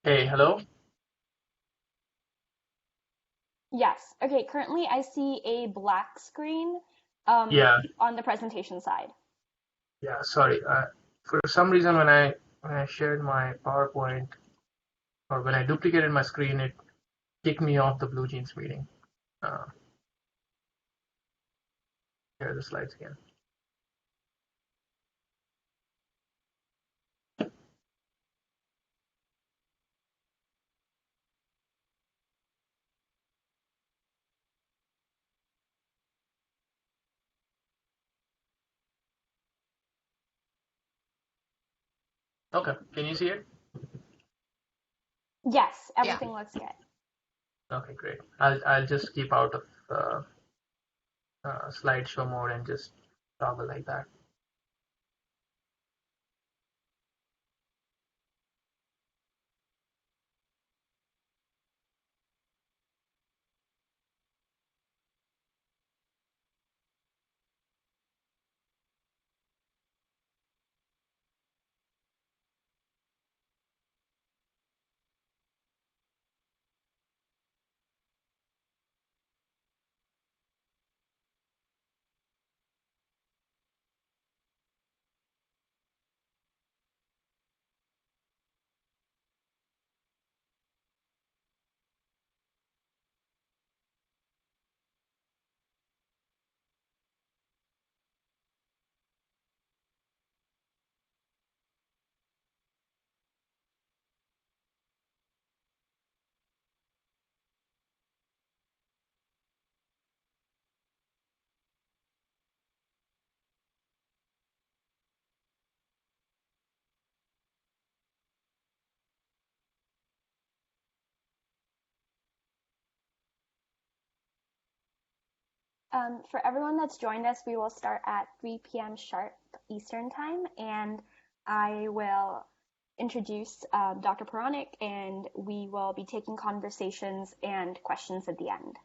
Hey, hello? Yes. Okay, currently I see a black screen Yeah, on the presentation side. yeah, sorry. For some reason when I shared my PowerPoint or when I duplicated my screen, it kicked me off the Blue Jeans meeting. Uh, Here are the slides again. Okay, can you see it? Yes, Yeah. everything looks good. Okay, great. I'll just keep out of slideshow mode and just toggle like that. For everyone that's joined us, we will start at 3 p.m. sharp Eastern time, and I will introduce Dr. Puranik, and we will be taking conversations and questions at the end.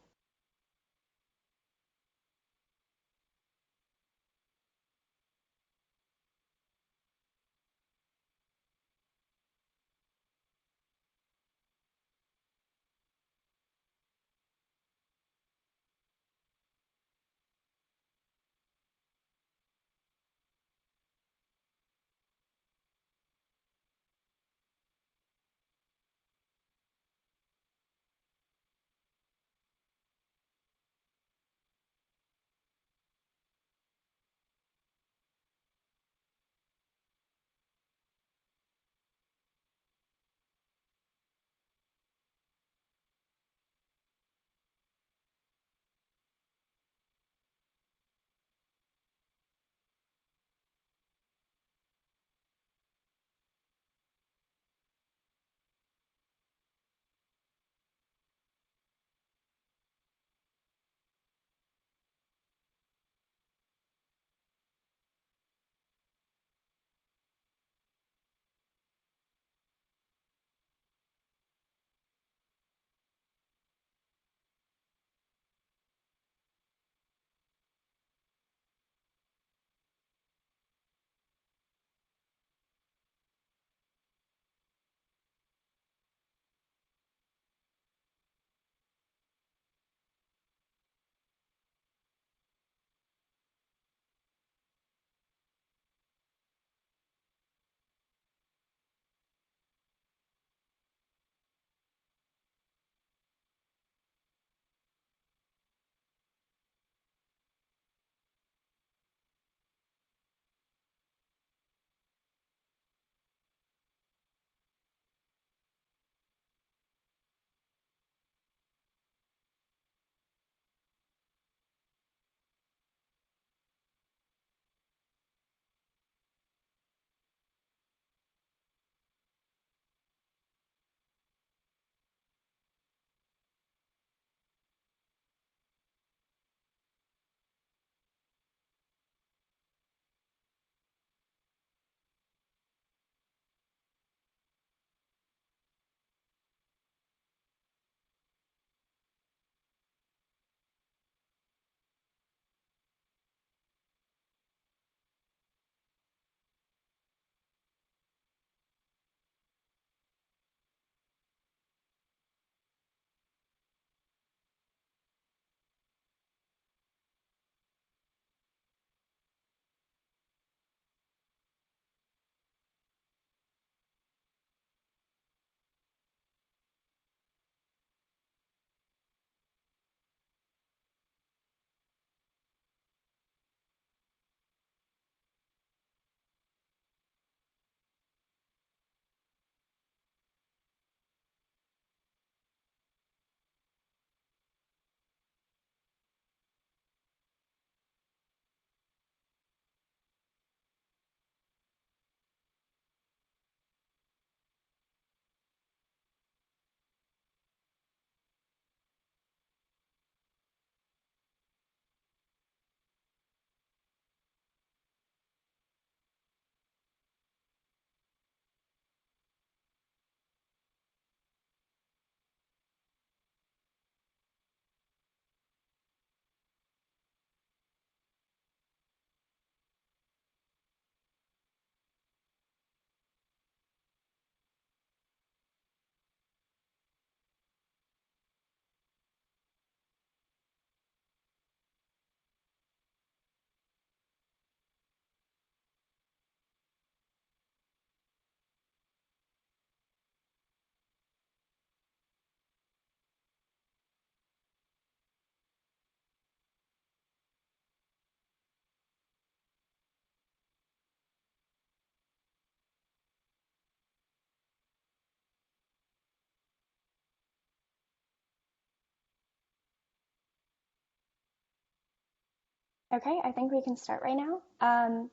Okay, I think we can start right now.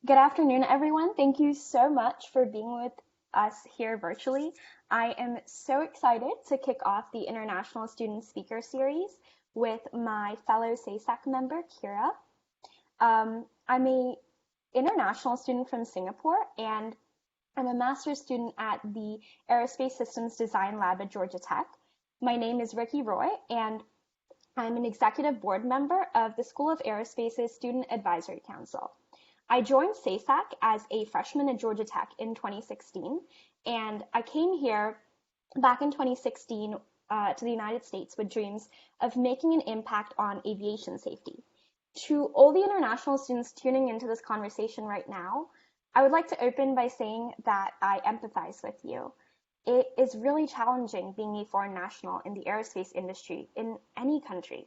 Good afternoon, everyone. Thank you so much for being with us here virtually. I am so excited to kick off the International Student Speaker Series with my fellow SAESAC member, Kira. I'm a international student from Singapore, and I'm a master's student at the Aerospace Systems Design Lab at Georgia Tech. My name is Ricky Roy, and I'm an executive board member of the School of Aerospace's Student Advisory Council. I joined SAESAC as a freshman at Georgia Tech in 2016, and I came here back in 2016 to the United States with dreams of making an impact on aviation safety. To all the international students tuning into this conversation right now, I would like to open by saying that I empathize with you. It is really challenging being a foreign national in the aerospace industry in any country.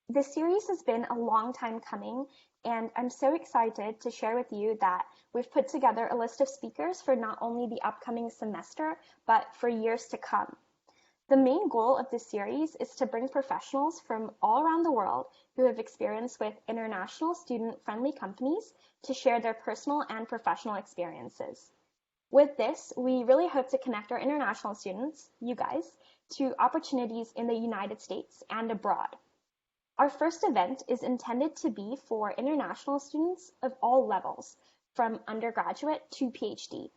This series has been a long time coming, and I'm so excited to share with you that we've put together a list of speakers for not only the upcoming semester, but for years to come. The main goal of this series is to bring professionals from all around the world who have experience with international student-friendly companies to share their personal and professional experiences. With this, we really hope to connect our international students, you guys, to opportunities in the United States and abroad. Our first event is intended to be for international students of all levels, from undergraduate to Ph.D.,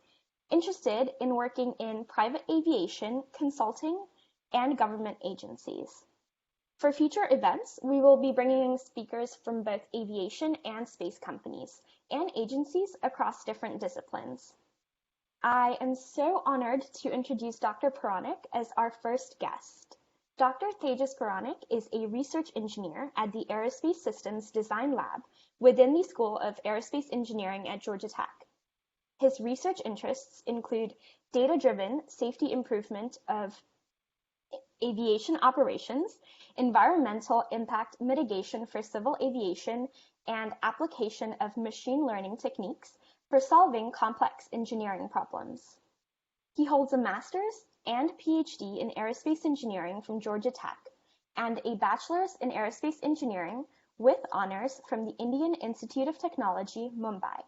interested in working in private aviation, consulting, and government agencies. For future events, we will be bringing speakers from both aviation and space companies and agencies across different disciplines. I am so honored to introduce Dr. Puranik as our first guest. Dr. Tejas Puranik is a research engineer at the Aerospace Systems Design Lab within the School of Aerospace Engineering at Georgia Tech. His research interests include data-driven safety improvement of aviation operations, environmental impact mitigation for civil aviation, and application of machine learning techniques for solving complex engineering problems. He holds a master's and Ph.D. in aerospace engineering from Georgia Tech and a bachelor's in aerospace engineering with honors from the Indian Institute of Technology, Mumbai.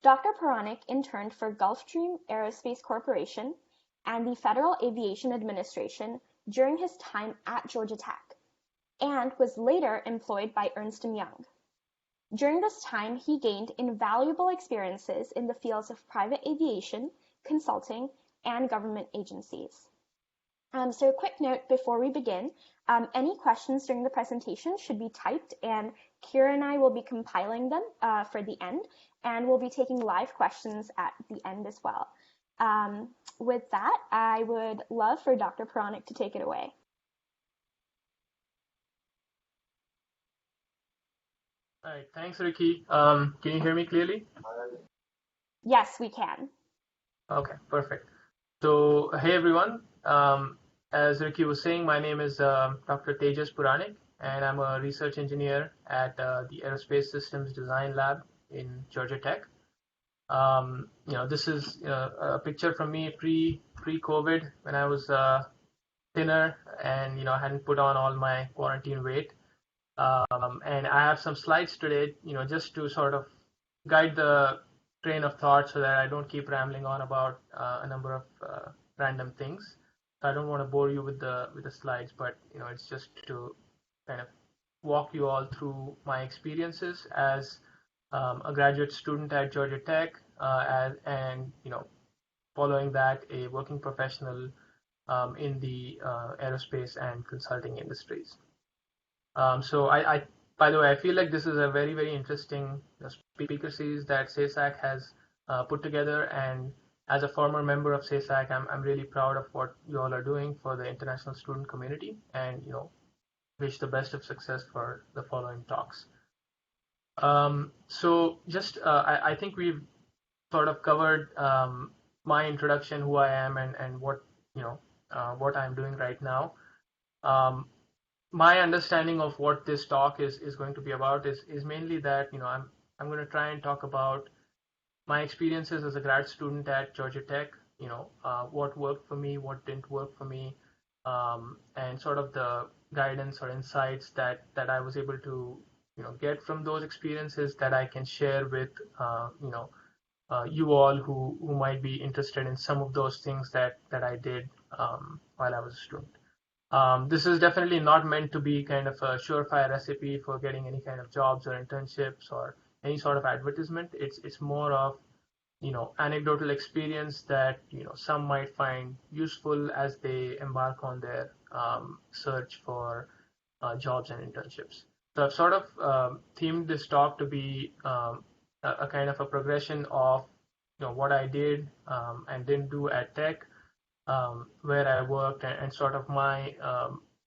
Dr. Puranik interned for Gulfstream Aerospace Corporation and the Federal Aviation Administration during his time at Georgia Tech, and was later employed by Ernst & Young. During this time, he gained invaluable experiences in the fields of private aviation, consulting, and government agencies. So a quick note before we begin, any questions during the presentation should be typed, and Kira and I will be compiling them for the end, and we'll be taking live questions at the end as well. With that, I would love for Dr. Puranik to take it away. All right, thanks, Ricky. Can you hear me clearly? Yes, we can. Okay, perfect. So, hey everyone. As Ricky was saying, my name is Dr. Tejas Puranik, and I'm a research engineer at the Aerospace Systems Design Lab in Georgia Tech. This is a picture from me pre-COVID when I was thinner and hadn't put on all my quarantine weight. And I have some slides today, just to sort of guide the train of thought so that I don't keep rambling on about a number of random things. So I don't want to bore you with the slides, but it's just to kind of walk you all through my experiences as a graduate student at Georgia Tech, and following that, a working professional in the aerospace and consulting industries. So by the way, I feel like this is a very, very interesting speaker series that SAESAC has put together, and as a former member of SAESAC, I'm really proud of what you all are doing for the international student community, and wish the best of success for the following talks. So just I think we've sort of covered my introduction, who I am, and what what I'm doing right now. My understanding of what this talk is going to be about is mainly that I'm going to try and talk about my experiences as a grad student at Georgia Tech. What worked for me, what didn't work for me, and sort of the guidance or insights that I was able to get from those experiences that I can share with you all who might be interested in some of those things that I did while I was a student. This is definitely not meant to be kind of a surefire recipe for getting any kind of jobs or internships or any sort of advertisement. It's more of anecdotal experience that some might find useful as they embark on their search for jobs and internships. So I've sort of themed this talk to be a kind of a progression of what I did and didn't do at Tech, where I worked, and sort of my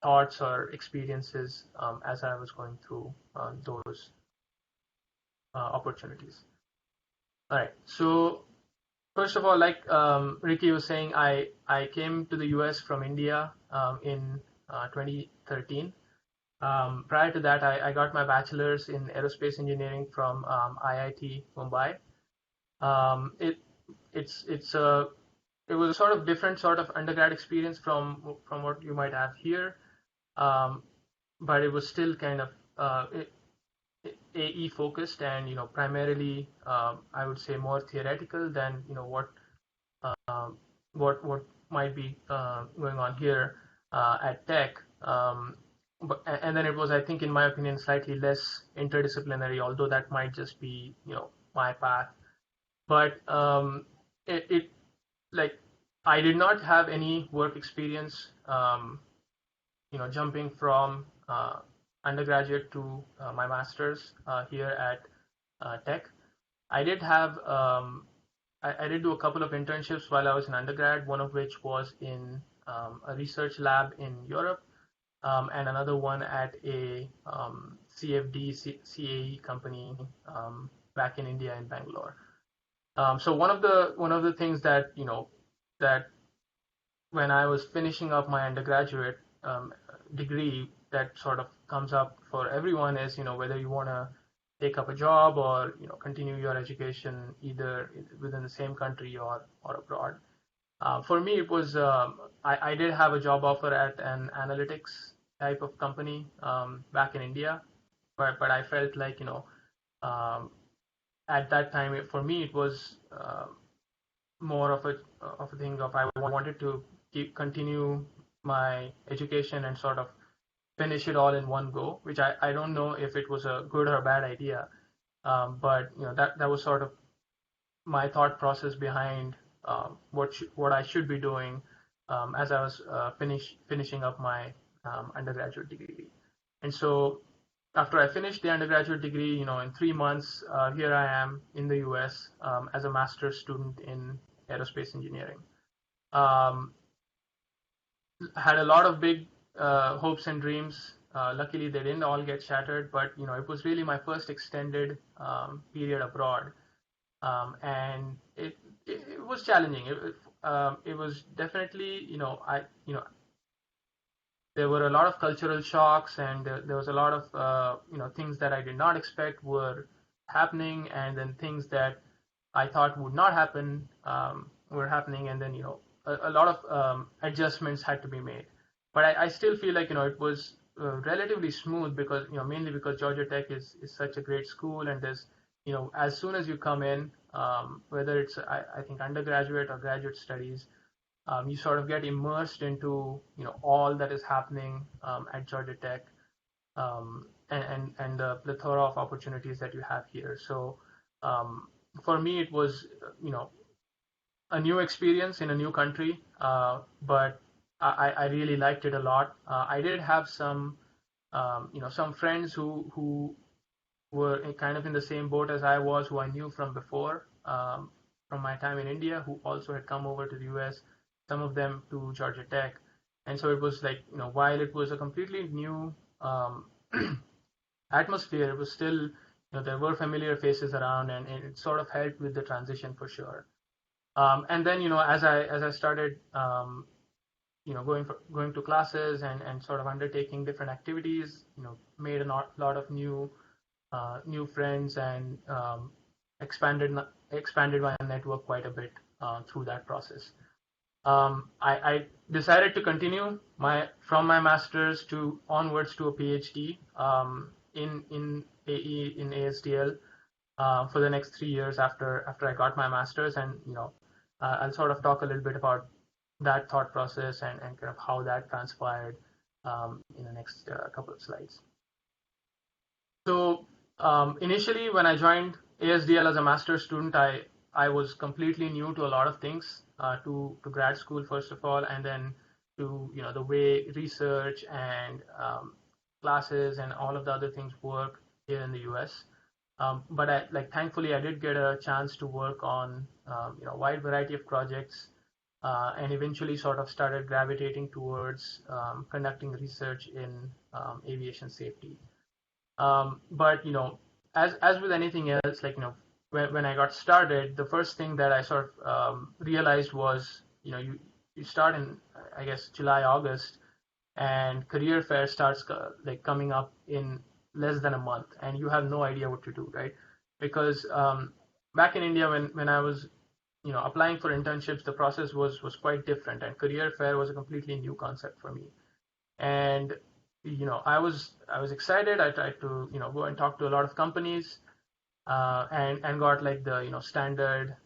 thoughts or experiences as I was going through those opportunities. All right. So first of all, like Ricky was saying, I came to the US from India in 2013. Prior to that, I got my bachelor's in aerospace engineering from IIT Mumbai. It was a sort of different sort of undergrad experience from what you might have here, but it was still kind of AE focused and primarily I would say more theoretical than what might be going on here at Tech. And then it was, I think, in my opinion, slightly less interdisciplinary, although that might just be my path. But it like I did not have any work experience, jumping from undergraduate to my master's here at Tech. I did have I did do a couple of internships while I was in undergrad, one of which was in a research lab in Europe, and another one at a CFD CAE company back in India in Bangalore. So one of the things that that when I was finishing up my undergraduate degree, that sort of comes up for everyone is whether you want to take up a job or continue your education either within the same country or abroad. For me, it was I did have a job offer at an analytics type of company back in India, but I felt like at that time for me it was more of a thing of I wanted to continue my education and sort of finish it all in one go, which I don't know if it was a good or bad idea, but that was sort of my thought process behind what I should be doing as I was finishing up my undergraduate degree. And so after I finished the undergraduate degree, in 3 months, here I am in the US as a master's student in aerospace engineering. Had a lot of big hopes and dreams. Luckily, they didn't all get shattered, but it was really my first extended period abroad, and it was challenging. It was definitely there were a lot of cultural shocks, and there was a lot of things that I did not expect were happening, and then things that I thought would not happen were happening, and then a lot of adjustments had to be made. But I still feel like it was relatively smooth because mainly because Georgia Tech is such a great school, and there's as soon as you come in, whether it's I think undergraduate or graduate studies, you sort of get immersed into all that is happening at Georgia Tech, and the plethora of opportunities that you have here. So for me, it was a new experience in a new country, but I really liked it a lot. I did have some friends who were kind of in the same boat as I was, who I knew from before, from my time in India, who also had come over to the US, some of them to Georgia Tech. And so it was like, while it was a completely new atmosphere, it was still, there were familiar faces around, and it sort of helped with the transition for sure. And then, as I started, going to classes and sort of undertaking different activities, made a lot of new friends, and expanded my network quite a bit through that process. I decided to continue from my master's onwards to a Ph.D. in AE in ASDL for the next 3 years after I got my master's, and I'll sort of talk a little bit about that thought process and kind of how that transpired in the next couple of slides. So initially, when I joined ASDL as a master's student, I was completely new to a lot of things, to grad school first of all, and then to the way research and classes and all of the other things work here in the US. But thankfully I did get a chance to work on a wide variety of projects, and eventually sort of started gravitating towards conducting research in aviation safety. But as with anything else, when I got started, the first thing that I sort of realized was you start in, I guess, July, August, and career fair starts coming up in less than a month, and you have no idea what to do, right? Because back in India, when I was applying for internships, the process was quite different, and career fair was a completely new concept for me. And I was excited. I tried to go and talk to a lot of companies, and got the standard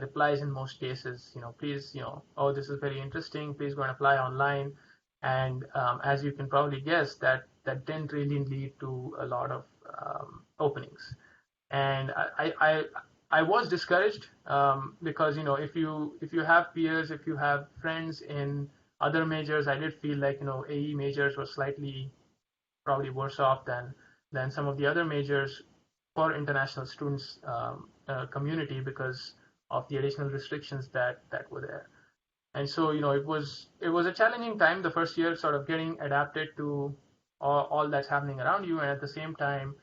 replies in most cases. Please, oh, this is very interesting. Please go and apply online. And as you can probably guess, that didn't really lead to a lot of openings. And I was discouraged, because if you have peers, if you have friends in other majors, I did feel like AE majors were slightly probably worse off than some of the other majors for international students community, because of the additional restrictions that were there. And so it was a challenging time the first year, sort of getting adapted to all that's happening around you, and at the same time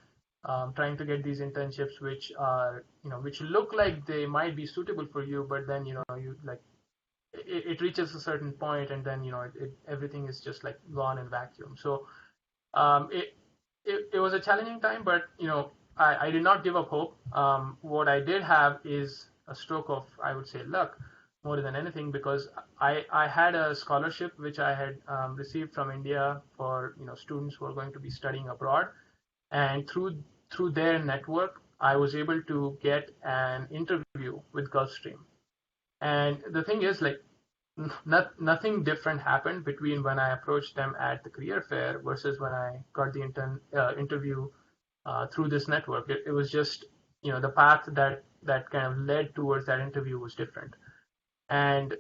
trying to get these internships which are which look like they might be suitable for you, but then it reaches a certain point, and then everything is just gone in vacuum. So it was a challenging time, but I did not give up hope. What I did have is a stroke of, I would say, luck more than anything, because I had a scholarship which I had received from India for students who are going to be studying abroad, and through their network I was able to get an interview with Gulfstream. And the thing is, nothing different happened between when I approached them at the career fair versus when I got the interview through this network. It was just the path that kind of led towards that interview was different. And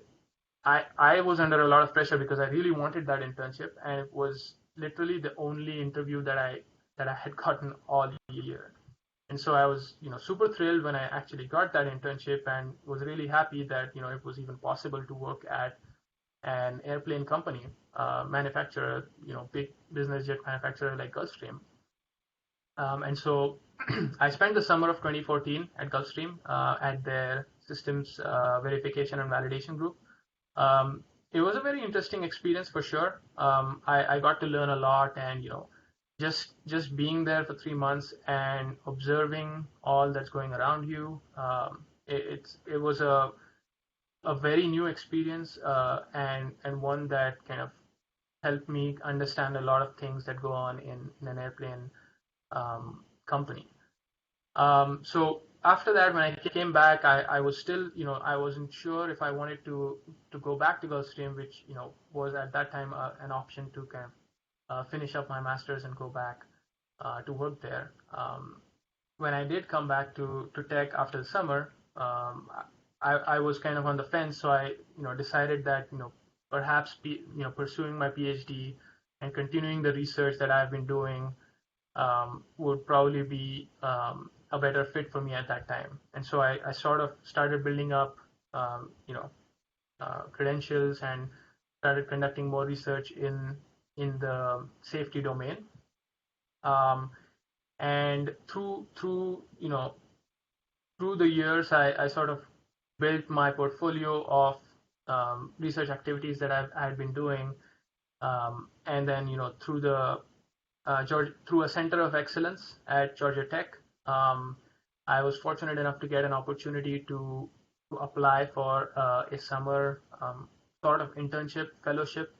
I was under a lot of pressure because I really wanted that internship, and it was literally the only interview that I had gotten all year. And so I was super thrilled when I actually got that internship, and was really happy that it was even possible to work at an airplane company, manufacturer, big business jet manufacturer like Gulfstream. And so I spent the summer of 2014 at Gulfstream, at their systems verification and validation group. It was a very interesting experience for sure. I got to learn a lot, and just being there for 3 months and observing all that's going around you, it was a very new experience, and one that kind of helped me understand a lot of things that go on in an airplane company. So after that, when I came back, I was still, I wasn't sure if I wanted to go back to Gulfstream, which, was at that time an option to kind of finish up my master's and go back to work there. When I did come back to tech after the summer, I was kind of on the fence. So I, decided that, perhaps pursuing my PhD and continuing the research that I've been doing would probably be a better fit for me at that time. And so I sort of started building up, credentials, and started conducting more research in the safety domain. And through the years, I sort of built my portfolio of research activities that I had been doing, and then through the through a center of excellence at Georgia Tech, I was fortunate enough to get an opportunity to apply for a summer sort of internship fellowship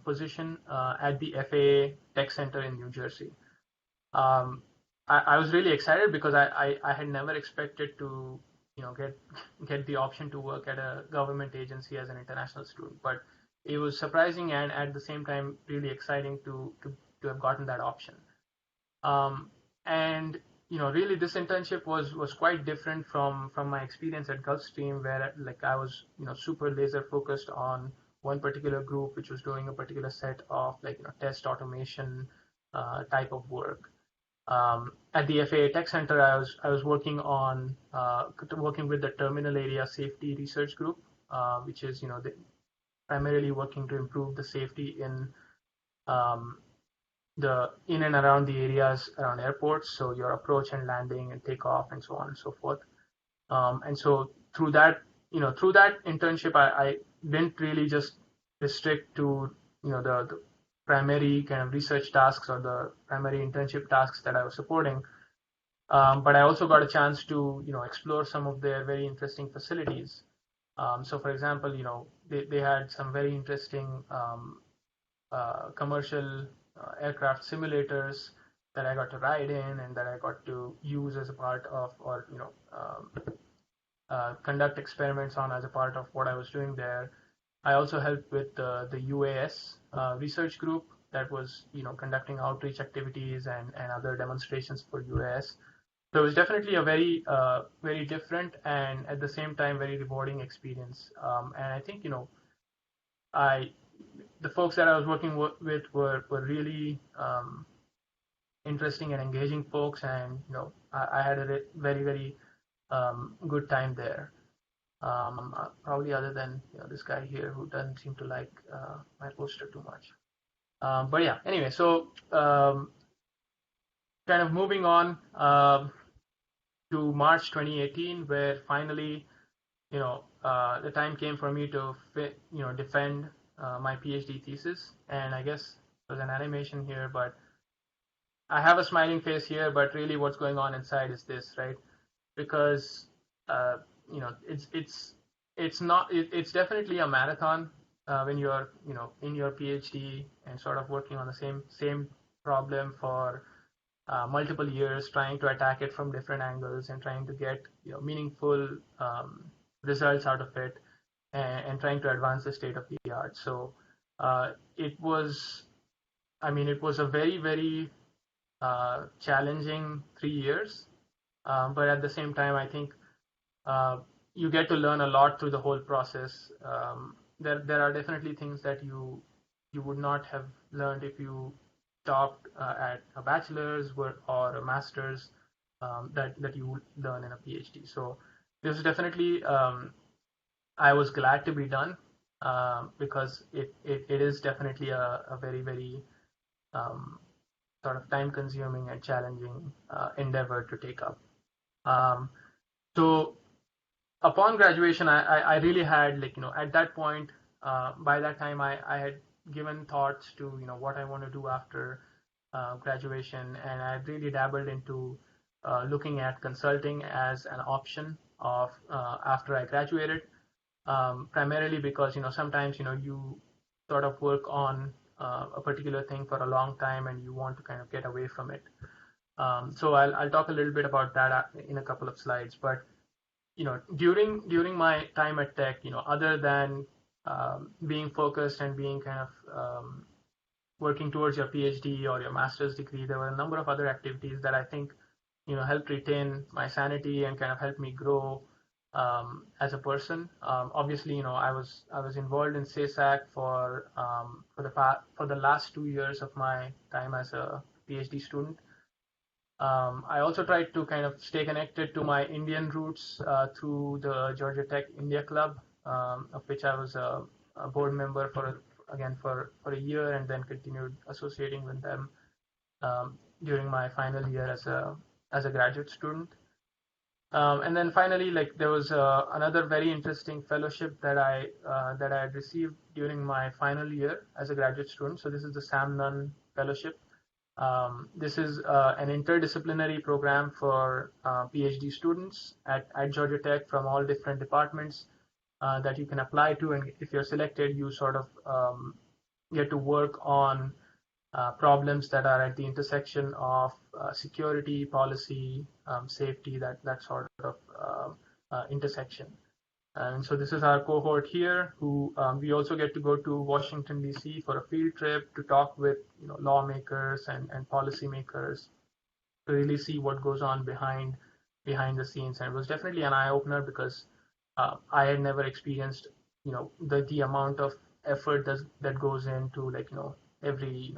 position at the FAA Tech Center in New Jersey. I was really excited because I had never expected to get the option to work at a government agency as an international student, but it was surprising and at the same time really exciting to have gotten that option. And really this internship was quite different from my experience at Gulfstream, where like I was super laser focused on one particular group which was doing a particular set of like test automation type of work. At the FAA Tech Center, I was working on working with the Terminal Area Safety Research Group, which is primarily working to improve the safety um, in and around the areas around airports, so your approach and landing and takeoff and so on and so forth. And so through that internship, I didn't really just restrict to the primary kind of research tasks or the primary internship tasks that I was supporting, but I also got a chance to explore some of their very interesting facilities. So for example, they had some very interesting commercial aircraft simulators that I got to ride in and that I got to use as a part of, or conduct experiments on as a part of what I was doing there. I also helped with the UAS research group that was conducting outreach activities and other demonstrations for UAS. So it was definitely a very different and at the same time very rewarding experience. And I think the folks that I was working with were really interesting and engaging folks, and I had a very good time there. Probably other than this guy here who doesn't seem to like my poster too much. But yeah, anyway, so kind of moving on to March 2018, where finally the time came for me to defend my PhD thesis. And I guess there's an animation here, but I have a smiling face here, but really what's going on inside is this, right? Because it's definitely a marathon when you're in your PhD and sort of working on the same problem for multiple years, trying to attack it from different angles and trying to get meaningful results out of it, and trying to advance the state of the art. So it was a very challenging 3 years, but at the same time, I think you get to learn a lot through the whole process. There are definitely things that you would not have learned if you stopped at a bachelor's or a master's, that you would learn in a PhD. So this is definitely I was glad to be done, because it is definitely a very sort of time consuming and challenging endeavor to take up. So upon graduation, I really had at that point, by that time I had given thoughts to what I want to do after graduation, and I really dabbled into looking at consulting as an option of after I graduated, primarily because sometimes you sort of work on a particular thing for a long time and you want to kind of get away from it. So I'll talk a little bit about that in a couple of slides. But during my time at Tech, other than being focused and being kind of working towards your PhD or your master's degree, there were a number of other activities that I think helped retain my sanity and kind of helped me grow as a person. Obviously, I was involved in SAESAC for the last 2 years of my time as a PhD student. I also tried to kind of stay connected to my Indian roots through the Georgia Tech India Club, of which I was a board member for a year, and then continued associating with them during my final year as a graduate student. And then finally, there was another very interesting fellowship that I had received during my final year as a graduate student. So this is the Sam Nunn Fellowship. This is an interdisciplinary program for PhD students at Georgia Tech from all different departments that you can apply to, and if you're selected, you sort of get to work on problems that are at the intersection of security, policy, safety, that sort of intersection. And so this is our cohort here, who we also get to go to Washington, D.C. for a field trip to talk with lawmakers and policymakers to really see what goes on behind the scenes. And it was definitely an eye-opener because I had never experienced the amount of effort that goes into every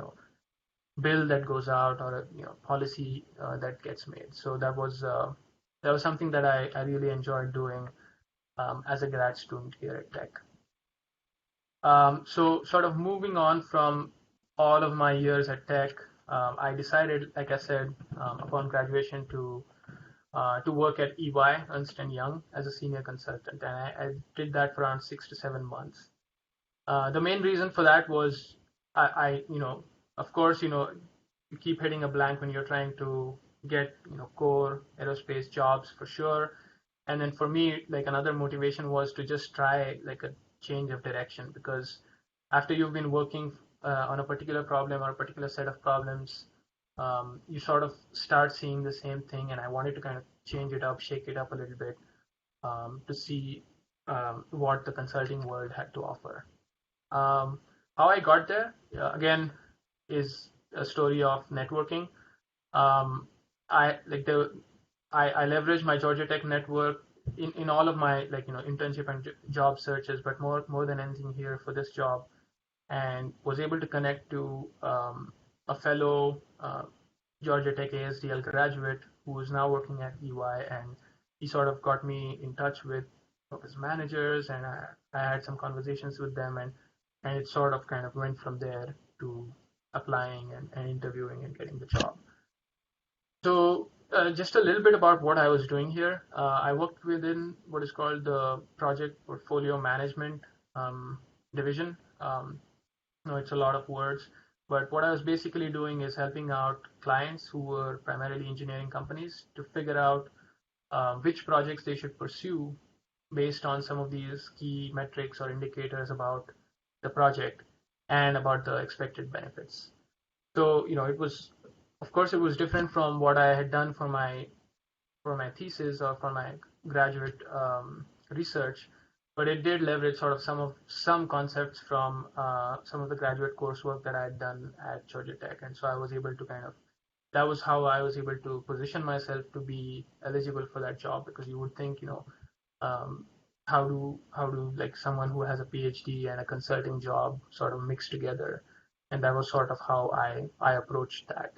bill that goes out or policy that gets made. So that was something that I really enjoyed doing as a grad student here at Tech. So sort of moving on from all of my years at Tech, I decided, like I said, upon graduation to work at EY, Ernst & Young, as a senior consultant, and I did that for around 6 to 7 months. The main reason for that was of course, you keep hitting a blank when you're trying to get core aerospace jobs for sure. And then for me, like another motivation was to just try like a change of direction, because after you've been working on a particular problem or a particular set of problems, you sort of start seeing the same thing, and I wanted to kind of change it up, shake it up a little bit, to see what the consulting world had to offer. How I got there, again, is a story of networking. I leveraged my Georgia Tech network in all of my internship and job searches, but more than anything here for this job, and was able to connect to a fellow Georgia Tech ASDL graduate who is now working at EY, and he sort of got me in touch with his managers, and I had some conversations with them, and it sort of kind of went from there to applying and interviewing and getting the job. So just a little bit about what I was doing here. I worked within what is called the Project Portfolio Management division. It's a lot of words, but what I was basically doing is helping out clients who were primarily engineering companies to figure out which projects they should pursue based on some of these key metrics or indicators about the project and about the expected benefits. So it was, of course, it was different from what I had done for my thesis or for my graduate research, but it did leverage sort of some concepts from some of the graduate coursework that I had done at Georgia Tech, and so I was able to that was how I was able to position myself to be eligible for that job, because you would think how do like someone who has a Ph.D. and a consulting job sort of mix together, and that was sort of how I approached that.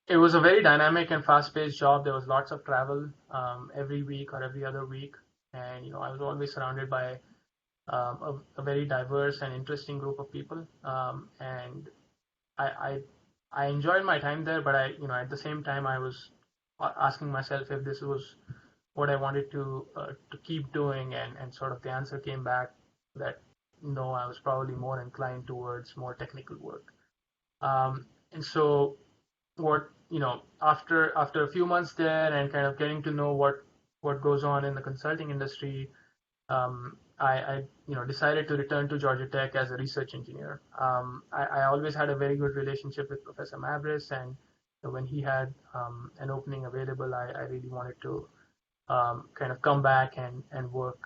It was a very dynamic and fast-paced job. There was lots of travel every week or every other week, and I was always surrounded by a very diverse and interesting group of people, and I enjoyed my time there. But at the same time, I was asking myself if this was what I wanted to keep doing, and sort of the answer came back that no, I was probably more inclined towards more technical work. And so what after a few months there and kind of getting to know what goes on in the consulting industry, I decided to return to Georgia Tech as a research engineer. I always had a very good relationship with Professor Mavris, and when he had an opening available, I really wanted to kind of come back and work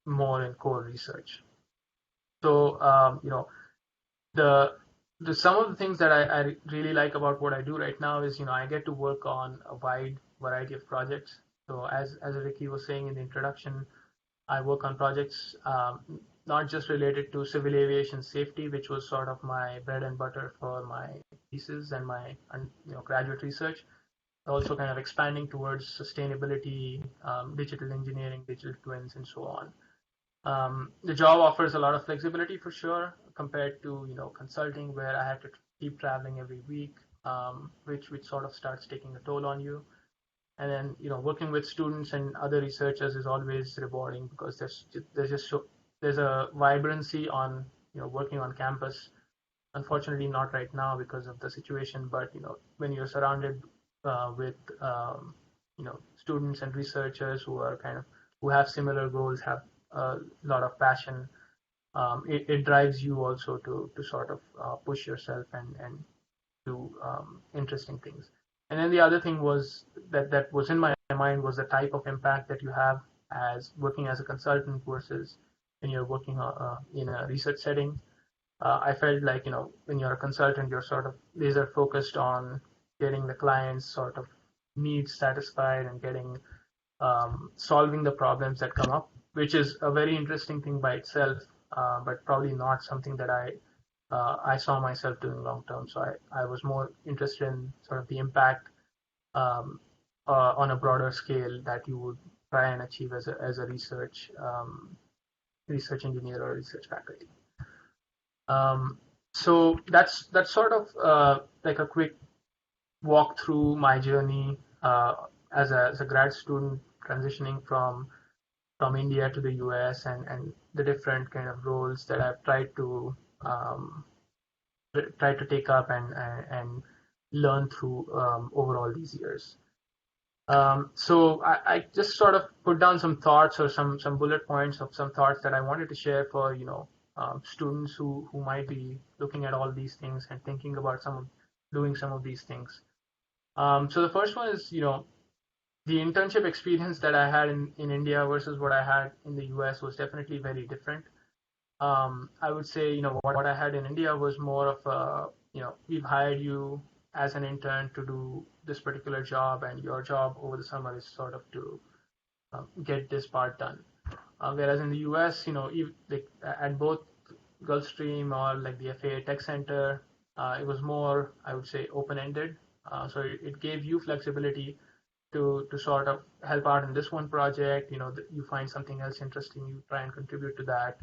more in core research. So some of the things that I really like about what I do right now is I get to work on a wide variety of projects. So as Ricky was saying in the introduction, I work on projects not just related to civil aviation safety, which was sort of my bread and butter for my thesis and my graduate research. Also kind of expanding towards sustainability, digital engineering, digital twins, and so on. The job offers a lot of flexibility for sure compared to consulting, where I had to keep traveling every week, which sort of starts taking a toll on you. And then working with students and other researchers is always rewarding, because there's a vibrancy on working on campus. Unfortunately, not right now because of the situation, but when you're surrounded with students and researchers who have similar goals, have a lot of passion, it drives you also to sort of push yourself and do interesting things. And then the other thing was that was in my mind was the type of impact that you have as working as a consultant versus when you're working in a research setting. I felt like, when you're a consultant, you're sort of laser focused on getting the client's sort of needs satisfied and getting solving the problems that come up, which is a very interesting thing by itself, but probably not something that I saw myself doing long term. So I was more interested in sort of the impact on a broader scale that you would try and achieve as a research engineer or research faculty. So that's sort of like a quick walk through my journey as a grad student transitioning from India to the US and the different kind of roles that I've tried to take up and learn through overall these years. So I just sort of put down some thoughts or some bullet points of some thoughts that I wanted to share for students who might be looking at all these things and thinking about doing some of these things. So the first one is the internship experience that I had in India versus what I had in the US was definitely very different. I would say what I had in India was more of a we've hired you as an intern to do this particular job, and your job over the summer is sort of to get this part done. Whereas in the US, like at both Gulfstream or like the FAA Tech Center, it was more, I would say, open-ended. So it gave you flexibility to sort of help out in this one project. You find something else interesting, you try and contribute to that.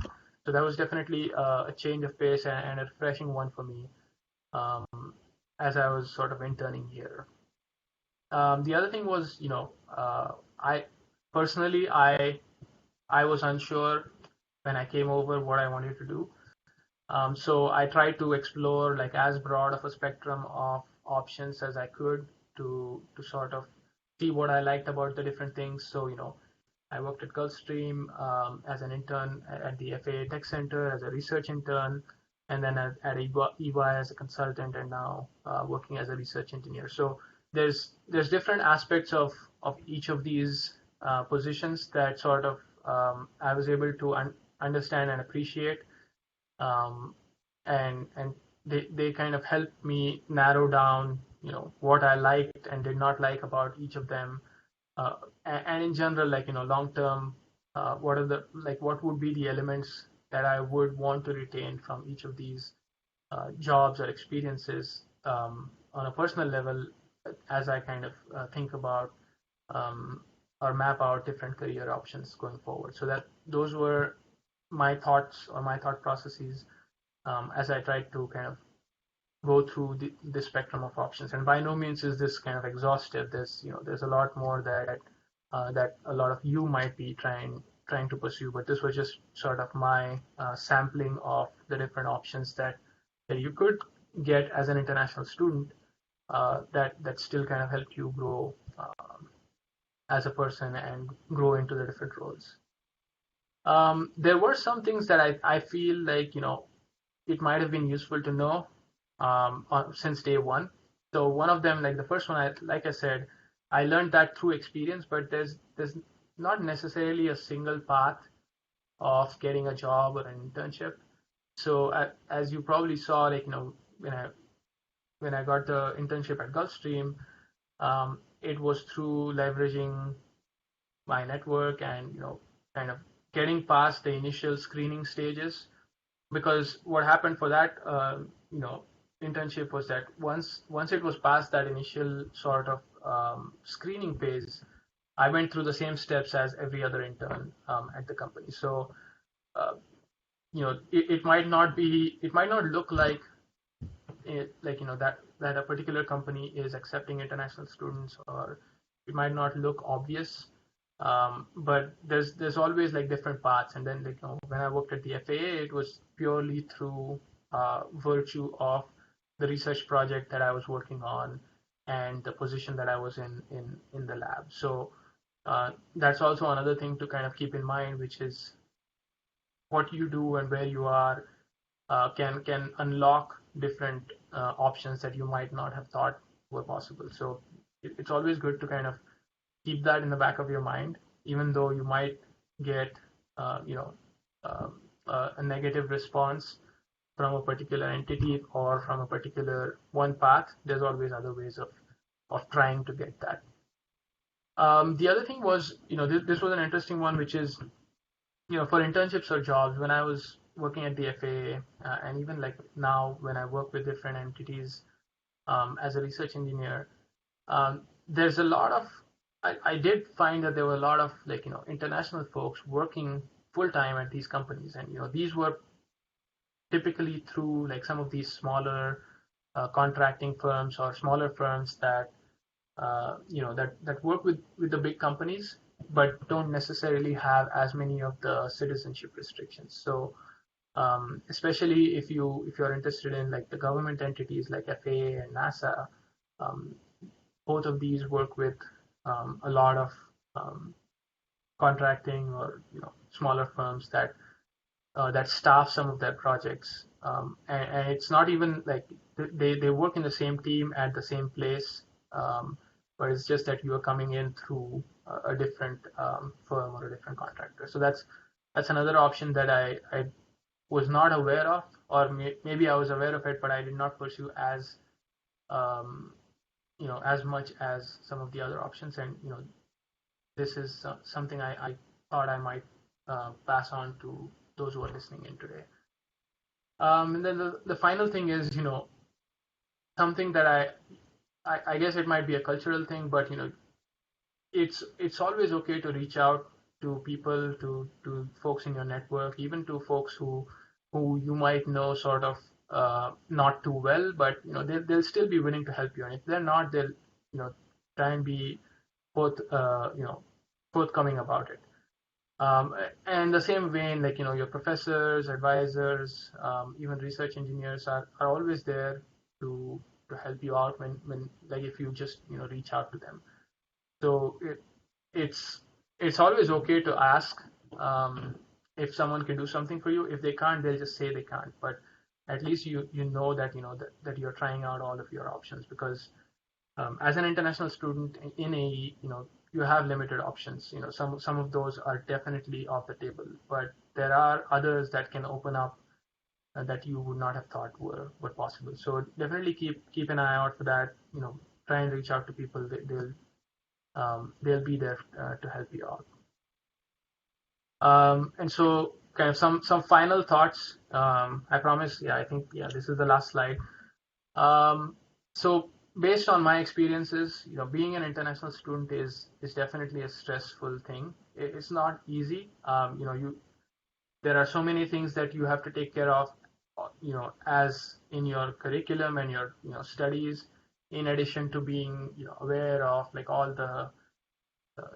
So that was definitely a change of pace and a refreshing one for me as I was sort of interning here. The other thing was, I personally, I was unsure when I came over what I wanted to do. So I tried to explore like as broad of a spectrum of options as I could to sort of see what I liked about the different things. So, I worked at Gulfstream as an intern at the FAA Tech Center as a research intern, and then at EY as a consultant, and now working as a research engineer. So there's different aspects of each of these positions that sort of I was able to understand and appreciate, and they kind of helped me narrow down what I liked and did not like about each of them, and in general, like long term, what would be the elements that I would want to retain from each of these jobs or experiences on a personal level as I kind of think about or map out different career options going forward. So those were my thoughts or my thought processes as I tried to kind of go through the spectrum of options. And by no means is this kind of exhaustive. There's a lot more that a lot of you might be trying to pursue, but this was just sort of my sampling of the different options that you could get as an international student that still kind of helped you grow as a person and grow into the different roles. There were some things that I feel like it might have been useful to know since day one. So one of them, like the first one, like I said, I learned that through experience, but there's not necessarily a single path of getting a job or an internship. So as you probably saw, like when I got the internship at Gulfstream, it was through leveraging my network and kind of getting past the initial screening stages. Because what happened for that internship was that once it was past that initial sort of screening phase, I went through the same steps as every other intern at the company. So it might not look like that a particular company is accepting international students, or it might not look obvious. But there's always like different paths. And then when I worked at the FAA, it was purely through virtue of the research project that I was working on and the position that I was in the lab. So that's also another thing to kind of keep in mind, which is what you do and where you are can unlock different options that you might not have thought were possible. So it's always good to kind of keep that in the back of your mind, even though you might get you know a negative response from a particular entity or from a particular one path. There's always other ways of trying to get that. The other thing was, this was an interesting one, which is, for internships or jobs, when I was working at the FAA, and even like now when I work with different entities as a research engineer, there's a lot of, I did find that there were a lot of international folks working full time at these companies, and these were typically through like some of these smaller contracting firms or smaller firms that that work with the big companies, but don't necessarily have as many of the citizenship restrictions. So especially if you're interested in like the government entities like FAA and NASA, both of these work with a lot of contracting or smaller firms that staff some of their projects, and it's not even like they work in the same team at the same place, but it's just that you are coming in through a different firm or a different contractor. So that's another option that I was not aware of, or maybe I was aware of it, but I did not pursue as as much as some of the other options. And this is something I thought I might pass on to those who are listening in today. And then the final thing is, something that I guess it might be a cultural thing, but it's always okay to reach out to people, to folks in your network, even to folks who you might know sort of not too well, but they'll still be willing to help you, and if they're not, they'll try and be both forthcoming about it. And the same vein, like your professors, advisors, even research engineers are always there to help you out when like if you just reach out to them. So it's always okay to ask if someone can do something for you. If they can't, they'll just say they can't. But at least you know that that you're trying out all of your options, because as an international student in AE, you have limited options. Some of those are definitely off the table, but there are others that can open up that you would not have thought were possible. So definitely keep an eye out for that. Try and reach out to people. They'll be there to help you out. And so kind of some final thoughts. I promise. I think this is the last slide. So based on my experiences, being an international student is definitely a stressful thing. It's not easy. There are so many things that you have to take care of, as in your curriculum and your studies, in addition to being aware of like all the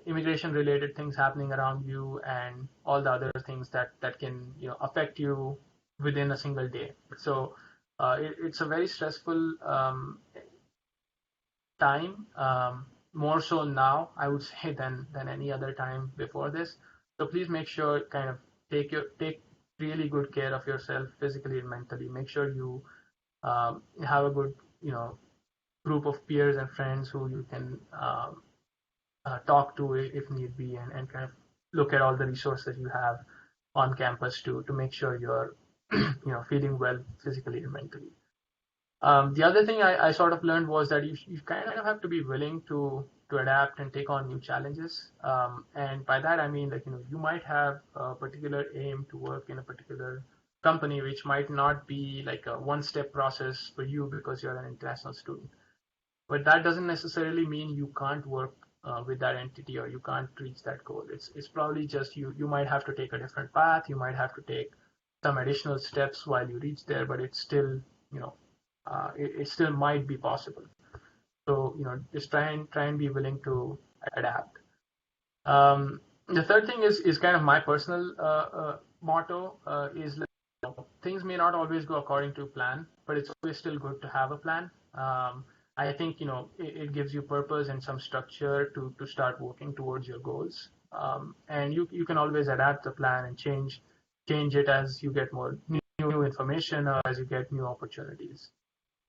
immigration related things happening around you and all the other things that can affect you within a single day. So it's a very stressful time, more so now, I would say, than any other time before this. So please make sure kind of take really good care of yourself physically and mentally. Make sure you have a good group of peers and friends who you can talk to if need be, and kind of look at all the resources you have on campus to make sure you're feeling well physically and mentally. The other thing I sort of learned was that you kind of have to be willing to adapt and take on new challenges. And by that I mean, like, you might have a particular aim to work in a particular company, which might not be like a one-step process for you because you're an international student. But that doesn't necessarily mean you can't work with that entity or you can't reach that goal. It's probably just you might have to take a different path. You might have to take some additional steps while you reach there, but it's still it still might be possible. So just try and be willing to adapt. The third thing is kind of my personal motto, is like, things may not always go according to plan, but it's always still good to have a plan. I think it gives you purpose and some structure to start working towards your goals. And you can always adapt the plan and change change it as you get more new information or as you get new opportunities.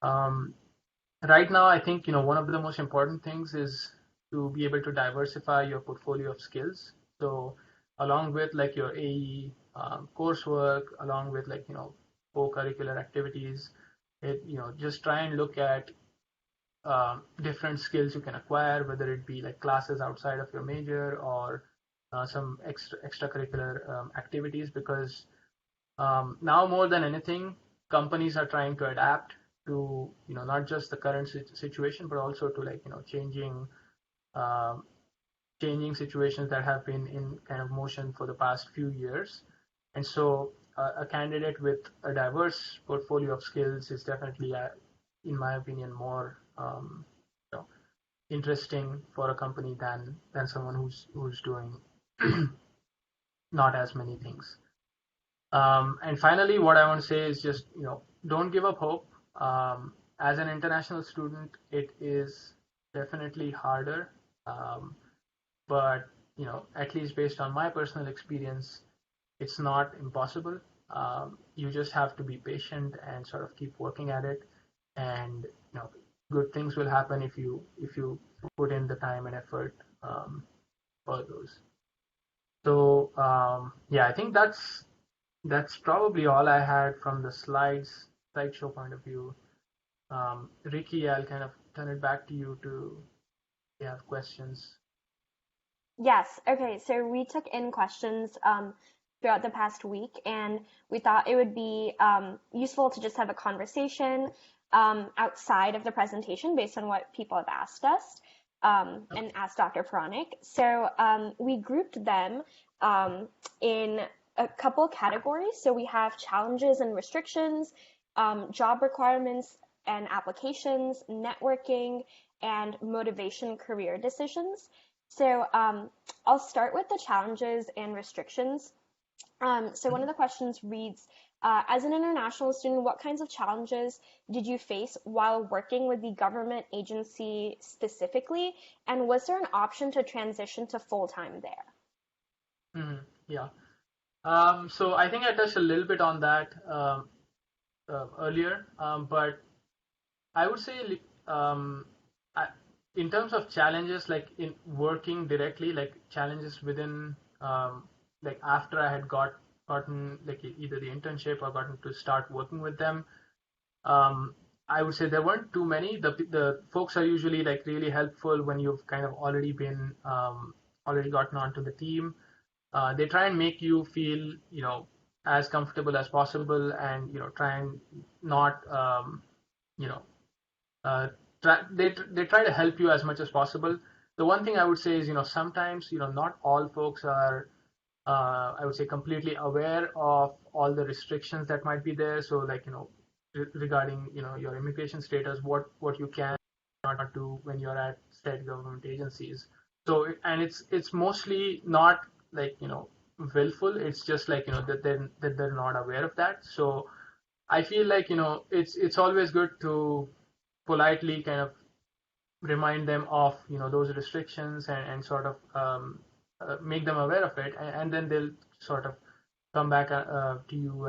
Right now, I think one of the most important things is to be able to diversify your portfolio of skills. So along with like your AE coursework, along with like co-curricular activities, just try and look at different skills you can acquire, whether it be like classes outside of your major or some extracurricular activities, because now more than anything, companies are trying to adapt to not just the current situation, but also to like changing situations that have been in kind of motion for the past few years. And so a candidate with a diverse portfolio of skills is definitely, in my opinion, more interesting for a company than someone who's doing not as many things. And finally, what I want to say is just don't give up hope. As an international student, it is definitely harder, but at least based on my personal experience, it's not impossible. You just have to be patient and sort of keep working at it, and good things will happen if you put in the time and effort for those. So yeah, I think that's probably all I had from the slideshow point of view. Ricky, I'll kind of turn it back to you to have questions. Yes. Okay. So we took in questions throughout the past week, and we thought it would be useful to just have a conversation outside of the presentation based on what people have asked us and asked Dr. Puranik. So we grouped them in a couple categories. So we have challenges and restrictions, job requirements and applications, networking, and motivation career decisions. So I'll start with the challenges and restrictions. So one of the questions reads, as an international student, what kinds of challenges did you face while working with the government agency specifically? And was there an option to transition to full-time there? Yeah. So I think I touched a little bit on that earlier, but I would say in terms of challenges, like in working directly, like challenges within, like after I had gotten like either the internship or gotten to start working with them, I would say there weren't too many. The folks are usually like really helpful when you've kind of already been already gotten onto the team. They try and make you feel as comfortable as possible, and try and not they try to help you as much as possible. The one thing I would say is sometimes not all folks are I would say completely aware of all the restrictions that might be there. So like regarding your immigration status, what you can not do when you're at state government agencies. So and it's mostly not like willful. It's just like that they're not aware of that. So I feel like it's always good to politely kind of remind them of those restrictions, and sort of make them aware of it, and then they'll sort of come back to you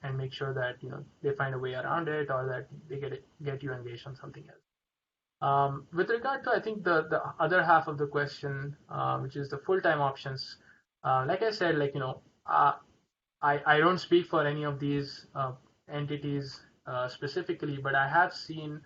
and make sure that they find a way around it, or that they get you engaged on something else. With regard to, I think, the other half of the question, which is the full-time options, like I said, like I don't speak for any of these entities specifically, but I have seen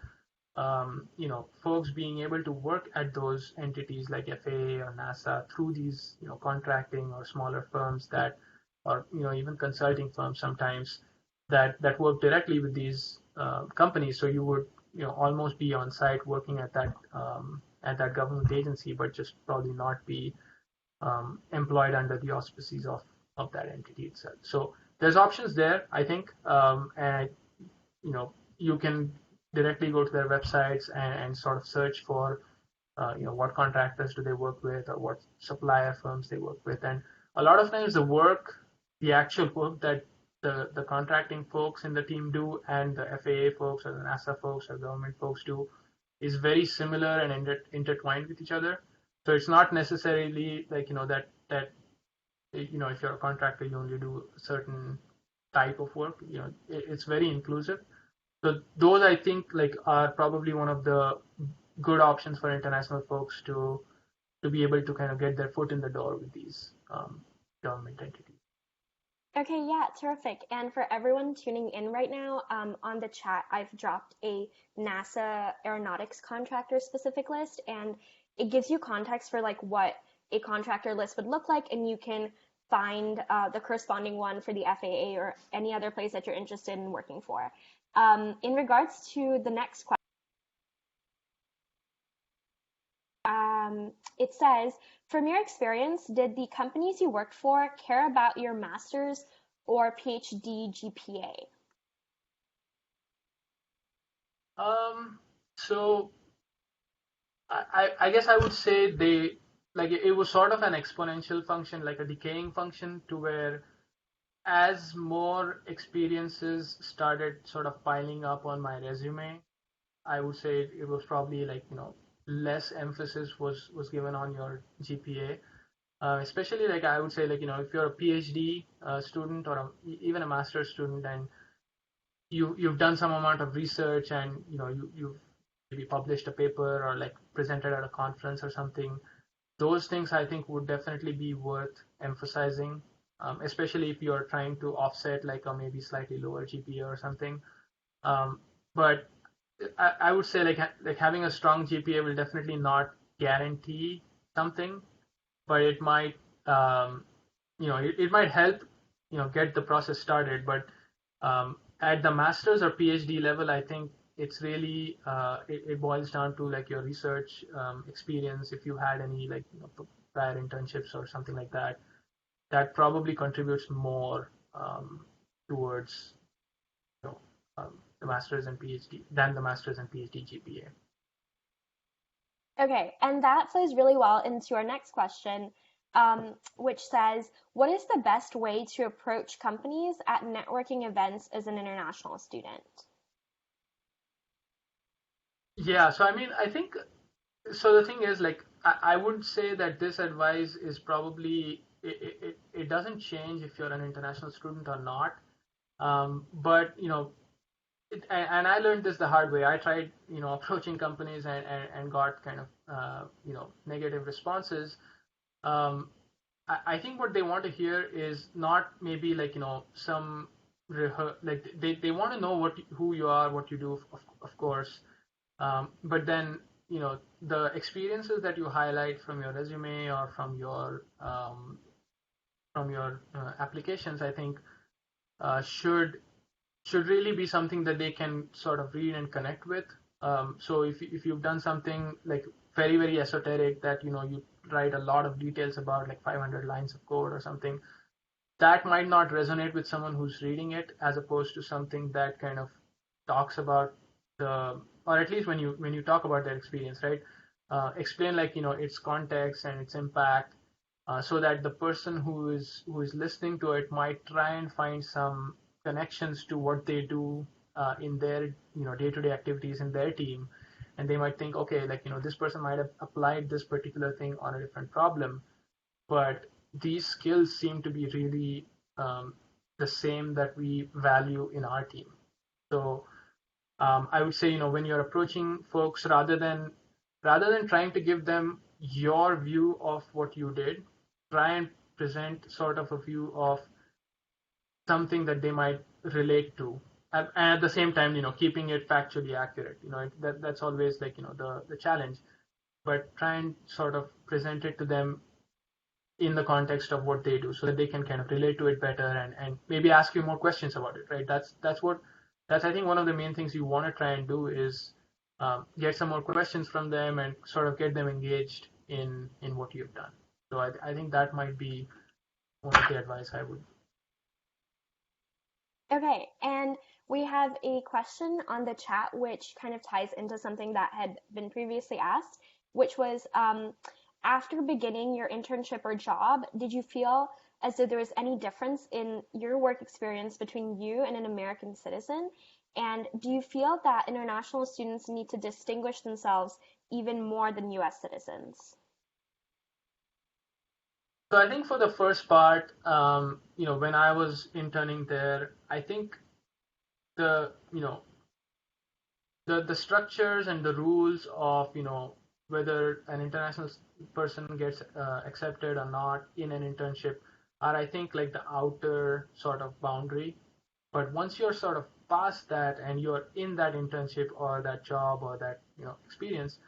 folks being able to work at those entities like FAA or NASA through these contracting or smaller firms that, or even consulting firms sometimes, that work directly with these companies. So you would almost be on site working at that government agency, but just probably not be employed under the auspices of that entity itself. So there's options there, I think, and you can directly go to their websites and sort of search for what contractors do they work with, or what supplier firms they work with. And a lot of times the actual work that the contracting folks in the team do, and the FAA folks or the NASA folks or government folks do, is very similar and intertwined with each other. So it's not necessarily like that if you're a contractor, you only do a certain type of work. It's very inclusive. So those I think like are probably one of the good options for international folks to be able to kind of get their foot in the door with these government entities. Okay, yeah, terrific. And for everyone tuning in right now, on the chat, I've dropped a NASA aeronautics contractor specific list, and it gives you context for like what a contractor list would look like, and you can find the corresponding one for the FAA or any other place that you're interested in working for. In regards to the next question, it says, from your experience, did the companies you worked for care about your master's or Ph.D. GPA? So I guess I would say they like it was sort of an exponential function, like a decaying function, to where as more experiences started sort of piling up on my resume, I would say it was probably like less emphasis was given on your GPA. Especially like I would say like if you're a PhD student or even a master's student, and you've done some amount of research, and you've maybe published a paper or like presented at a conference or something, those things I think would definitely be worth emphasizing, especially if you're trying to offset like a maybe slightly lower GPA or something. But I would say like having a strong GPA will definitely not guarantee something, but it might it might help get the process started. But at the master's or PhD level, I think it's really it boils down to like your research experience. If you had any like prior internships or something like that, that probably contributes more towards the master's and PhD than the master's and PhD GPA. Okay, and that plays really well into our next question, which says, what is the best way to approach companies at networking events as an international student? Yeah, so I mean, I think so. The thing is, like, I would say that this advice is probably it doesn't change if you're an international student or not. But and I learned this the hard way. I tried approaching companies and got kind of negative responses. Um, I think what they want to hear is not maybe like some like they want to know who you are, what you do, of course. But then the experiences that you highlight from your resume or from your applications, I think should really be something that they can sort of read and connect with. So if you've done something like very very esoteric, that you write a lot of details about like 500 lines of code or something, that might not resonate with someone who's reading it, as opposed to something that kind of talks about or at least when you talk about their experience, right? Explain like its context and its impact, so that the person who is listening to it might try and find some connections to what they do in their day-to-day activities in their team, and they might think, okay, like this person might have applied this particular thing on a different problem, but these skills seem to be really the same that we value in our team. So I would say when you're approaching folks, rather than trying to give them your view of what you did, try and present sort of a view of something that they might relate to, and at the same time keeping it factually accurate. That's always like the challenge, but try and sort of present it to them in the context of what they do, so that they can kind of relate to it better, and maybe ask you more questions about it, right? That's I think one of the main things you want to try and do is get some more questions from them and sort of get them engaged in what you've done. So I think that might be one of the advice I would. Okay, and we have a question on the chat which kind of ties into something that had been previously asked, which was, after beginning your internship or job, did you feel as though there was any difference in your work experience between you and an American citizen? And do you feel that international students need to distinguish themselves even more than US citizens? So I think for the first part, when I was interning there, I think the, you know, the structures and the rules of, whether an international person gets accepted or not in an internship are, I think, like the outer sort of boundary. But once you're sort of past that and you're in that internship or that job or that, experience,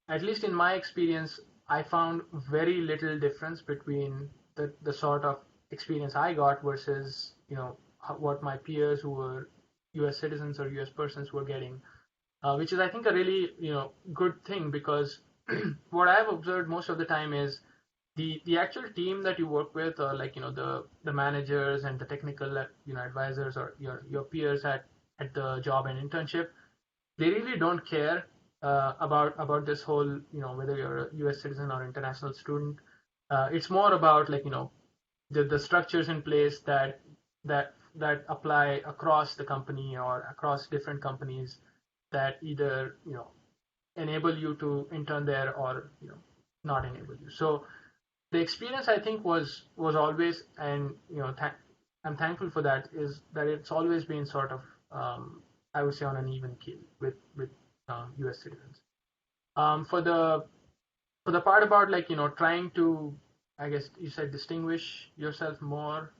at least in my experience, I found very little difference between the sort of experience I got versus, what my peers who were US citizens or US persons were getting, which is, I think, a really, good thing, because what I've observed most of the time is the actual team that you work with, or like, the managers and the technical, advisors, or your peers at the job and internship, they really don't care about this whole, whether you're a US citizen or international student. It's more about, like, the structures in place that apply across the company or across different companies, that either, enable you to intern there, or, not enable you. So the experience, I think, was always, and, I'm thankful for that, is that it's always been sort of, I would say, on an even keel with US citizens. For the part about, like, trying to, I guess you said, distinguish yourself more,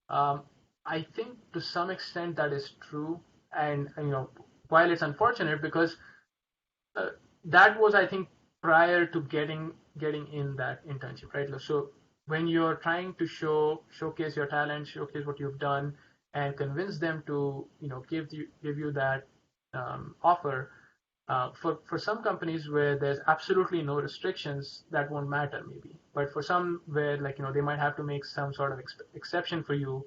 um, I think to some extent that is true. And, while it's unfortunate, because uh, that was, I think, prior to getting in that internship, right? So when you're trying to showcase your talent, showcase what you've done, and convince them to, give you that offer, for some companies where there's absolutely no restrictions, that won't matter maybe. But for some where, like, they might have to make some sort of exception for you,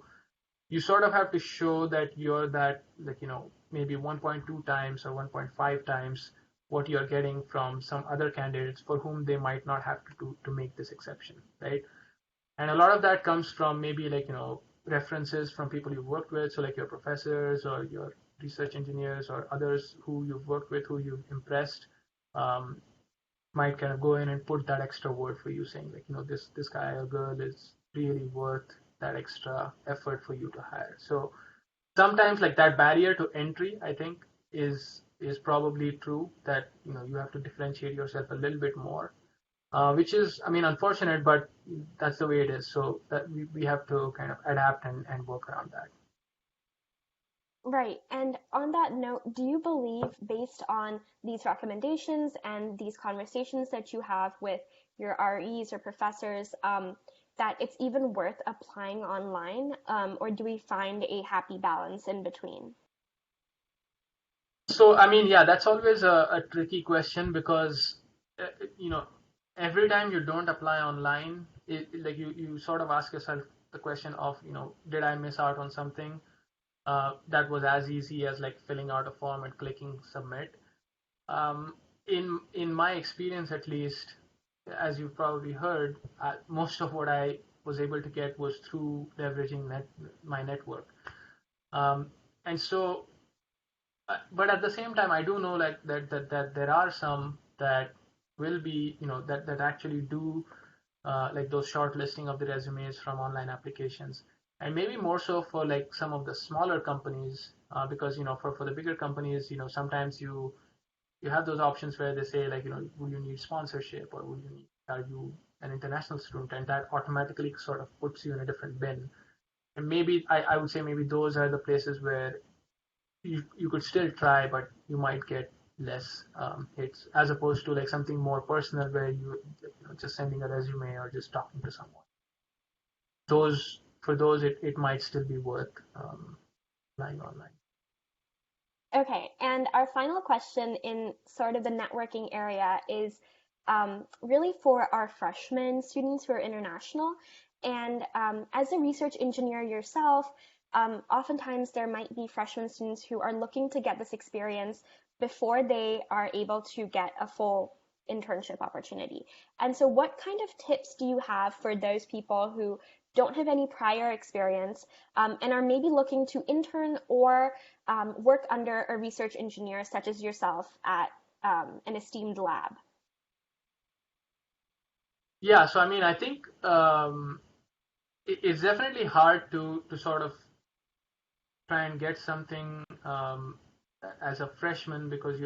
you sort of have to show that you're that, like, maybe 1.2 times or 1.5 times what you're getting from some other candidates for whom they might not have to do to make this exception, right? And a lot of that comes from maybe, like, references from people you've worked with, so like your professors or your research engineers or others who you've worked with, who you've impressed, um, might kind of go in and put that extra word for you, saying, like, this guy or girl is really worth that extra effort for you to hire. So sometimes, like, that barrier to entry, I think, is probably true, that, you have to differentiate yourself a little bit more, which is, I mean, unfortunate, but that's the way it is. So that we have to kind of adapt and work around that. Right. And on that note, do you believe, based on these recommendations and these conversations that you have with your REs or professors, that it's even worth applying online, or do we find a happy balance in between? So, I mean, yeah, that's always a tricky question, because, uh, you know, every time you don't apply online, like, you sort of ask yourself the question of, did I miss out on something that was as easy as, like, filling out a form and clicking submit? Um, in my experience, at least, as you've probably heard, most of what I was able to get was through leveraging my network. Um, and so, but at the same time, I do know, like, that there are some that will be, that actually do, like, those short listing of the resumes from online applications, and maybe more so for, like, some of the smaller companies, because, for the bigger companies, sometimes you have those options where they say, like, will you need sponsorship, or are you an international student, and that automatically sort of puts you in a different bin. And maybe I would say maybe those are the places where you could still try, but you might get less hits, as opposed to, like, something more personal where just sending a resume or just talking to someone. For those, it might still be worth applying online. Okay, and our final question in sort of the networking area is really for our freshman students who are international. And as a research engineer yourself, oftentimes there might be freshman students who are looking to get this experience before they are able to get a full internship opportunity. And so, what kind of tips do you have for those people who don't have any prior experience, and are maybe looking to intern or work under a research engineer such as yourself at an esteemed lab? Yeah, so I mean, I think it's definitely hard to sort of try and get something as a freshman because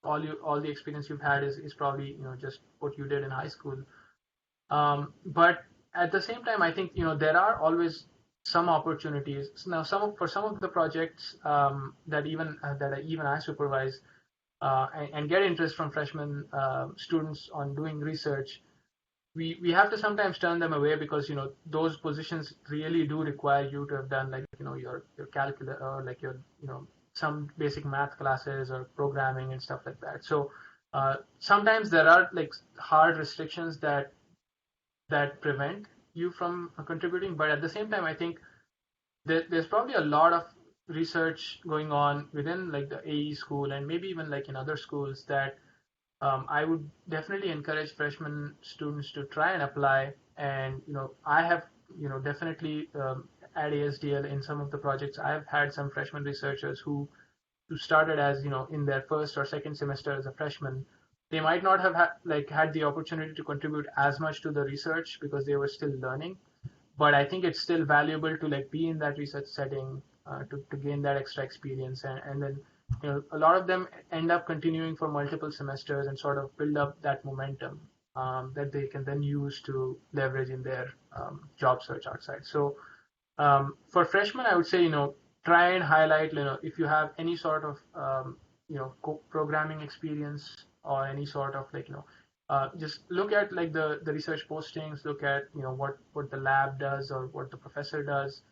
all the experience you've had is probably just what you did in high school. But at the same time, I think there are always some opportunities. Now, for some of the projects that even I supervise and get interest from freshman students on doing research, we have to sometimes turn them away because those positions really do require you to have done like your calculus or like your some basic math classes or programming and stuff like that. So sometimes there are like hard restrictions that prevent you from contributing, but at the same time I think there's probably a lot of research going on within like the AE school and maybe even like in other schools that I would definitely encourage freshman students to try and apply. And I have definitely at ASDL in some of the projects I've had some freshman researchers who started as in their first or second semester as a freshman. They might not have had the opportunity to contribute as much to the research because they were still learning, but I think it's still valuable to like be in that research setting to gain that extra experience, and then a lot of them end up continuing for multiple semesters and sort of build up that momentum that they can then use to leverage in their job search outside. So for freshmen, I would say try and highlight if you have any sort of programming experience or any sort of like just look at like the research postings, look at what the lab does or what the professor does,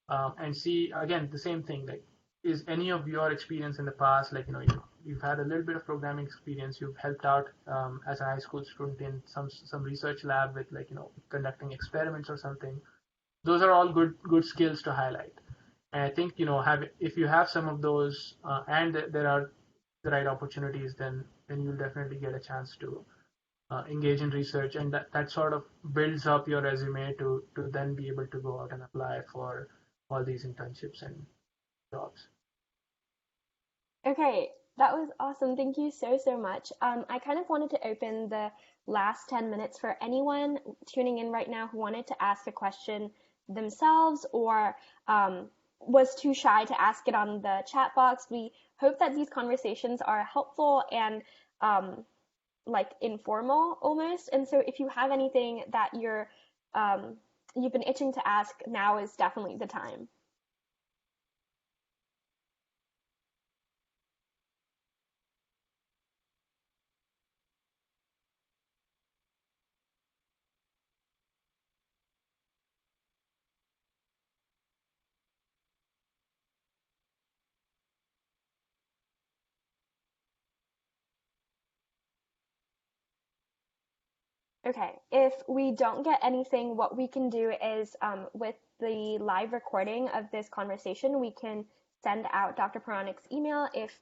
and see again the same thing, like is any of your experience in the past, like you've had a little bit of programming experience, you've helped out as a high school student in some research lab with like conducting experiments or something. Those are all good skills to highlight. And I think have if you have some of those and there are the right opportunities, then you'll definitely get a chance to engage in research, and that sort of builds up your resume to then be able to go out and apply for all these internships and jobs. Okay, that was awesome. Thank you so, so much. I kind of wanted to open the last 10 minutes for anyone tuning in right now who wanted to ask a question themselves or was too shy to ask it on the chat box. We hope that these conversations are helpful and like informal almost. And so if you have anything that you've been itching to ask, now is definitely the time. Okay, if we don't get anything, what we can do is with the live recording of this conversation, we can send out Dr. Puranik's email if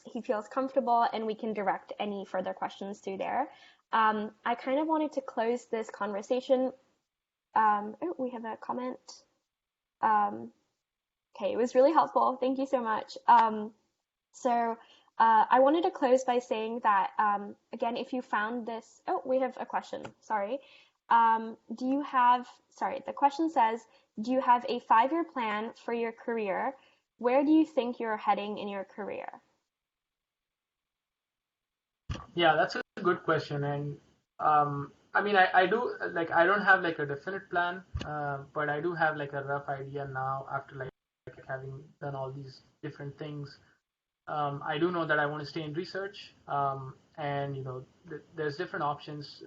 he feels comfortable, and we can direct any further questions through there. I kind of wanted to close this conversation. Oh, we have a comment. Um, okay, it was really helpful. Thank you so much. So I wanted to close by saying that, again, if you found this, oh, we have a question, sorry. The question says, do you have a 5-year plan for your career? Where do you think you're heading in your career? Yeah, that's a good question, and I mean, I do like I don't have like a definite plan, but I do have like a rough idea now after like having done all these different things. I do know that I want to stay in research, and there's different options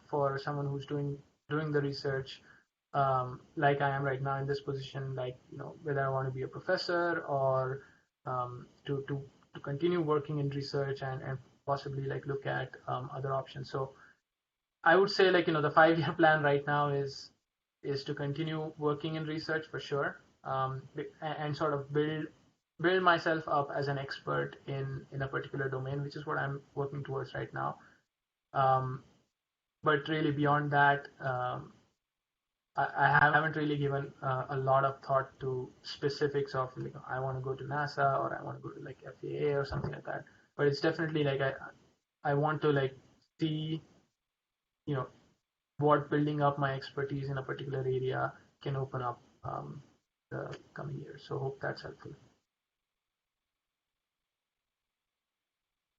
for someone who's doing the research, like I am right now in this position, like whether I want to be a professor or to continue working in research and possibly like look at other options. So I would say like the 5-year plan right now is to continue working in research for sure, and sort of build myself up as an expert in a particular domain, which is what I'm working towards right now. Um, but really beyond that, I haven't really given a lot of thought to specifics of like I want to go to NASA or I want to go to like FAA or something like that. But it's definitely like I want to like see what building up my expertise in a particular area can open up the coming years. So hope that's helpful.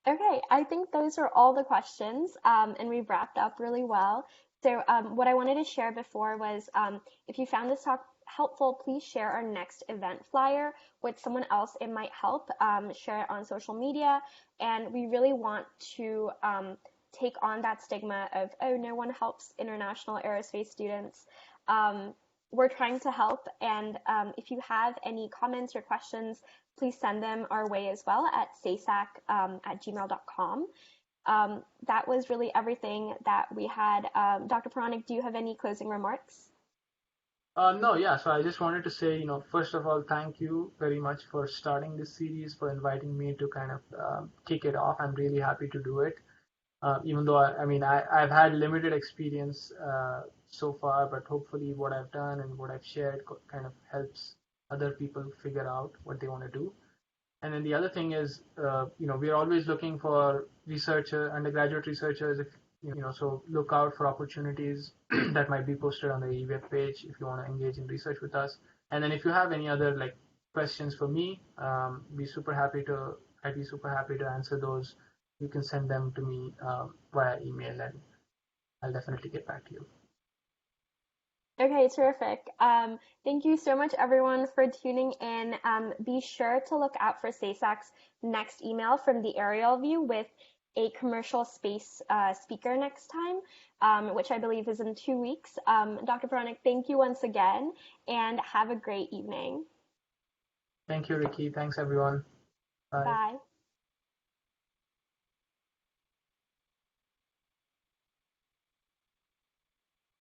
Okay, I think those are all the questions, and we've wrapped up really well. So, what I wanted to share before was if you found this talk helpful, please share our next event flyer with someone else. It might help. Share it on social media. And we really want to take on that stigma of, oh, no one helps international aerospace students. We're trying to help. And if you have any comments or questions, please send them our way as well at SAESAC at gmail.com. That was really everything that we had. Dr. Puranik, do you have any closing remarks? No, yeah. So I just wanted to say, first of all, thank you very much for starting this series, for inviting me to kind of kick it off. I'm really happy to do it. Even though I've had limited experience so far, but hopefully what I've done and what I've shared kind of helps other people figure out what they want to do. And then the other thing is, we're always looking for undergraduate researchers. If so look out for opportunities that might be posted on the web page if you want to engage in research with us. And then if you have any other questions for me, I'd be super happy to answer those. You can send them to me via email, and I'll definitely get back to you. Okay, terrific. Thank you so much, everyone, for tuning in. Be sure to look out for SAESAC's next email from the aerial view with a commercial space speaker next time, which I believe is in 2 weeks. Dr. Puranik, thank you once again, and have a great evening. Thank you, Ricky. Thanks, everyone. Bye. Bye.